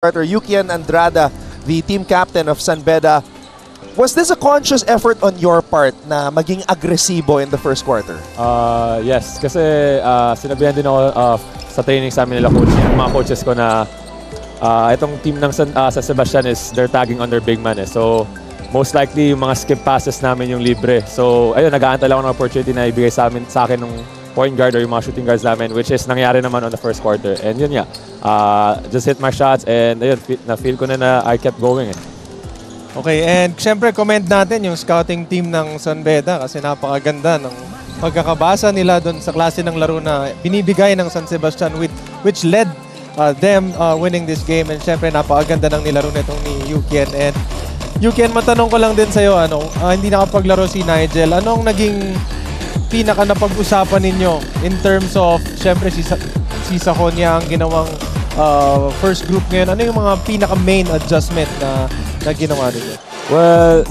quarter. Yukian Andrada, the team captain of San Beda. Was this a conscious effort on your part na maging agresibo in the first quarter? Yes, kasi sinabihan din ako sa training sa amin nila coach, yung mga coaches ko na itong team ng San Sebastian is they're tagging on their big man. So most likely yung mga skip passes namin yung libre. So ayun, nag-aantay lang ako ng opportunity na ibigay sa akin ng point guard or yung mga shooting guards namin, which is nangyari naman on the first quarter. And yun nga, just hit my shots and ayun, na-feel ko na I kept going. Okay, and syempre comment natin yung scouting team ng San Beda kasi napakaganda ng pagkakabasa nila doon sa klase ng laro na binibigay ng San Sebastian which led them winning this game. And syempre napakaganda ng nilaro nitong ni Yukian. And Yukian, matanong ko lang din sa'yo, hindi nakapaglaro si Nigel. Anong naging pinaka napag-usapan ninyo in terms of, syempre si Sahonia ang ginawang first group ngayon. Ano yung mga pinaka main adjustment na ginawa ninyo? Well,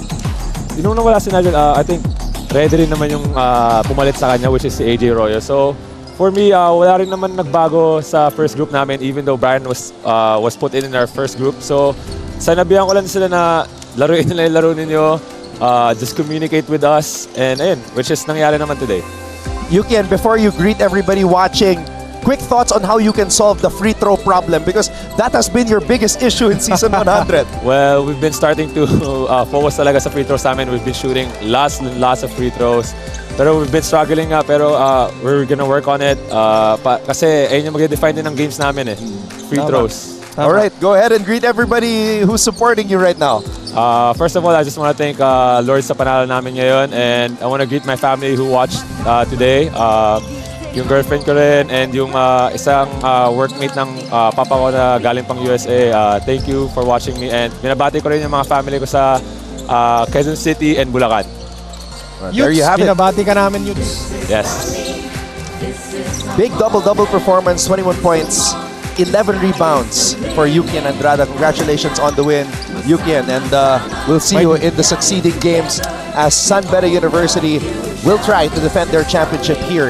nung nawala si Nigel, I think ready rin naman yung pumalit sa kanya, which is si AJ Royo. So for me, wala rin naman nagbago sa first group namin, even though Brian was put in our first group. So sanabihan ko lang sila na laruin nila yung laro ninyo. Just communicate with us, and ayun, which is nangyari naman today. Yukian, before you greet everybody watching, quick thoughts on how you can solve the free throw problem, because that has been your biggest issue in season 100. Well, we've been starting to focus talaga sa free throws namin. We've been shooting lots of free throws. Pero we've been struggling pero we're gonna work on it. Kasi ayun yung mag-define din ng games namin free throws. All right, go ahead and greet everybody who's supporting you right now. First of all, I just want to thank Lord sa panalo namin ngayon, and I want to greet my family who watched today. Yung girlfriend ko rin and yung isang workmate ng papa ko na galing pang USA. Thank you for watching me, and binabati ko rin yung mga family ko sa Quezon City and Bulacan. Well, there you have it. Binabati ka namin, Yuts. Yes. Big double-double performance, 21 points. 11 rebounds for Yukian Andrada. Congratulations on the win, Yukian. And we'll see you in the succeeding games as San Beda University will try to defend their championship here